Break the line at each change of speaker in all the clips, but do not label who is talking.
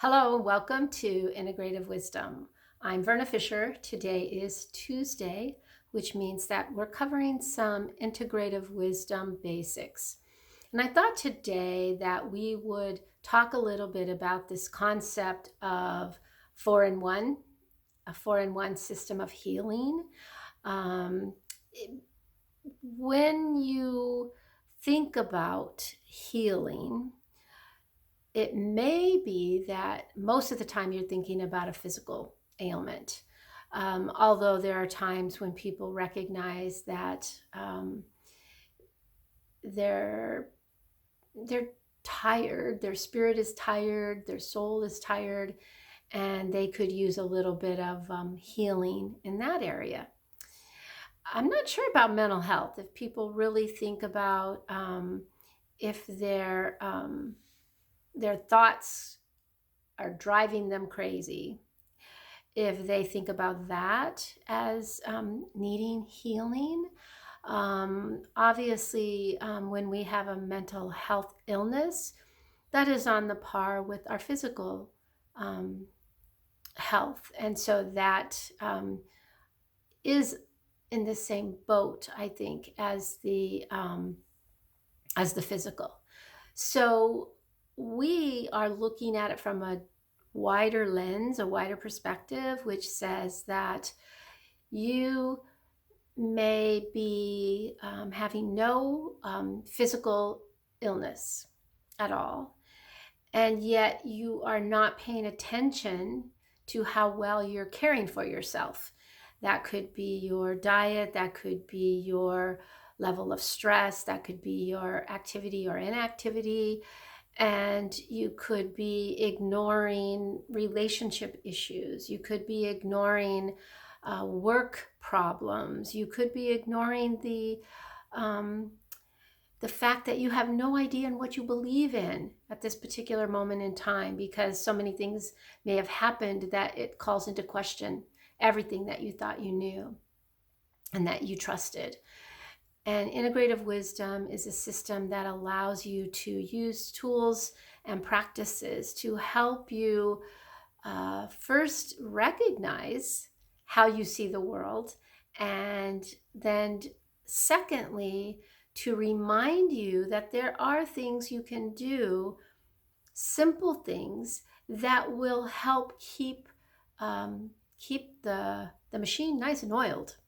Hello, welcome to Integrative Wisdom. I'm Verna Fisher. Today is Tuesday, which means that we're covering some Integrative Wisdom basics. And I thought today that we would talk a little bit about this concept of four in one, a four-in-one system of healing. Um, when you think about healing, it may be that most of the time you're thinking about a physical ailment. Although there are times when people recognize that they're they're tired, their spirit is tired, their soul is tired, and they could use a little bit of healing in that area. I'm not sure about mental health. If people really think about if their thoughts are driving them crazy, if they think about that as needing healing. Obviously, when we have a mental health illness, that is on the par with our physical um, health. And so that is in the same boat, I think, as the physical. So we are looking at it from a wider lens, a wider perspective, which says that you may be having no physical illness at all, and yet you are not paying attention to how well you're caring for yourself. That could be your diet, that could be your level of stress, that could be your activity or inactivity, and you could be ignoring relationship issues. You could be ignoring work problems. You could be ignoring the fact that you have no idea in what you believe in at this particular moment in time, because so many things may have happened that it calls into question everything that you thought you knew and that you trusted. And integrative wisdom is a system that allows you to use tools and practices to help you first recognize how you see the world, and then, secondly, to remind you that there are things you can do, simple things that will help keep the machine nice and oiled.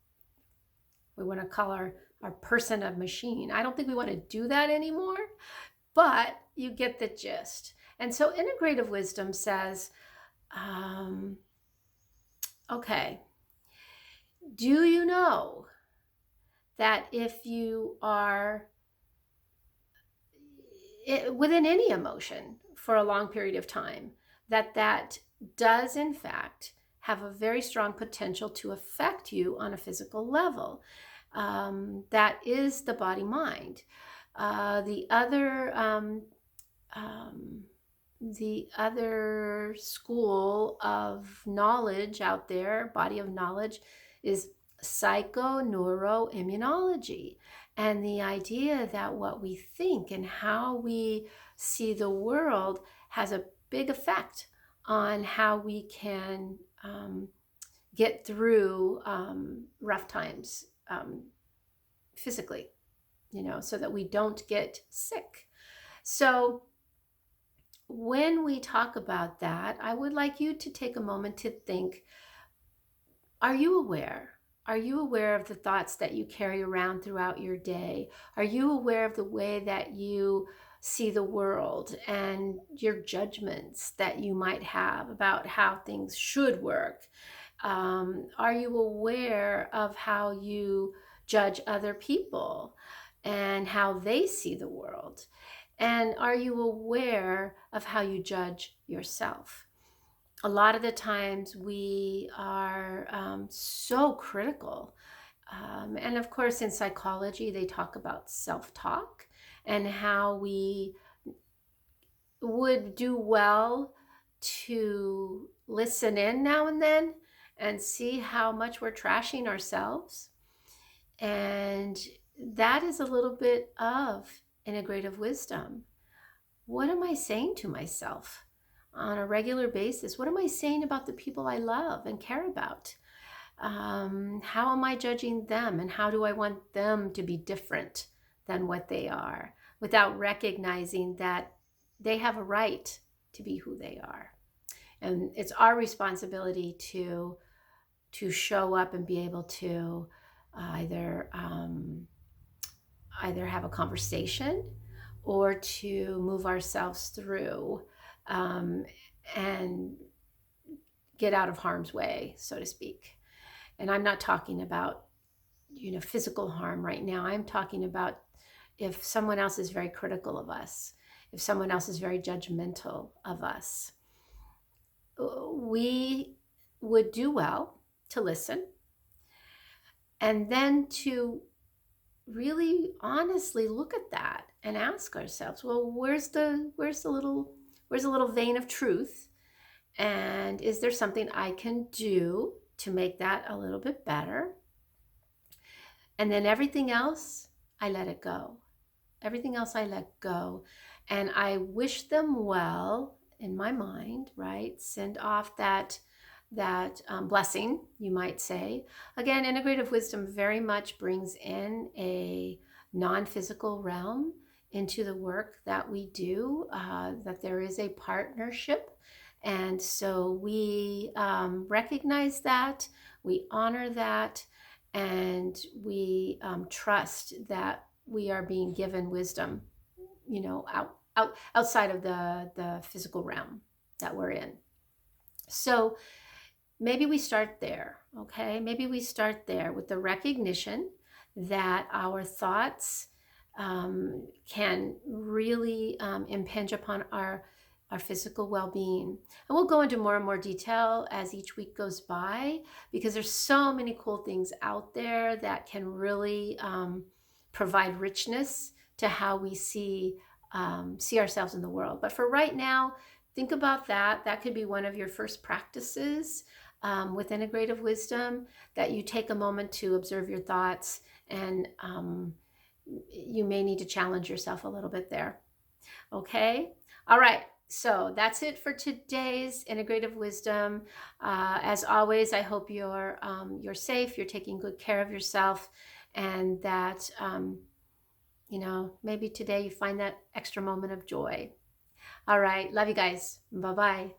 We want to call our person a machine. I don't think we want to do that anymore, but you get the gist. And so integrative wisdom says, okay, do you know that if you are within any emotion for a long period of time, that does in fact have a very strong potential to affect you on a physical level? That is the body mind. The other school of knowledge out there, body of knowledge, is psychoneuroimmunology. And the idea that what we think and how we see the world has a big effect on how we can get through rough times physically, so that we don't get sick. So when we talk about that, I would like you to take a moment to think, are you aware? Are you aware of the thoughts that you carry around throughout your day? Are you aware of the way that you see the world and your judgments that you might have about how things should work? Are you aware of how you judge other people and how they see the world? And are you aware of how you judge yourself? A lot of the times we are so critical. And of course, in psychology, they talk about self-talk and how we would do well to listen in now and then and see how much we're trashing ourselves. And that is a little bit of integrative wisdom. What am I saying to myself? on a regular basis? What am I saying about the people I love and care about? How am I judging them, and how do I want them to be different than what they are, without recognizing that they have a right to be who they are? And it's our responsibility to show up and be able to either either have a conversation or to move ourselves through um, and get out of harm's way, so to speak. And I'm not talking about, physical harm right now. I'm talking about if someone else is very critical of us, if someone else is very judgmental of us, we would do well to listen and then to really honestly look at that and ask ourselves, well, where's the little vein of truth, and is there something I can do to make that a little bit better? And then everything else, I let it go. Everything else I let go. And I wish them well in my mind, right? Send off that blessing, you might say. Again, integrative wisdom very much brings in a non-physical realm into the work that we do, that there is a partnership. And so we recognize that, we honor that, and we trust that we are being given wisdom, outside of the physical realm that we're in. So maybe we start there, okay? Maybe we start there with the recognition that our thoughts can really impinge upon our physical well-being. And we'll go into more and more detail as each week goes by, because there's so many cool things out there that can really provide richness to how we see ourselves in the world. But for right now, think about that. That could be one of your first practices with integrative wisdom, that you take a moment to observe your thoughts, and you may need to challenge yourself a little bit there. Okay? All right. So that's it for today's integrative wisdom. As always, I hope you're safe, you're taking good care of yourself, and that maybe today you find that extra moment of joy. All right. Love you guys. Bye-bye.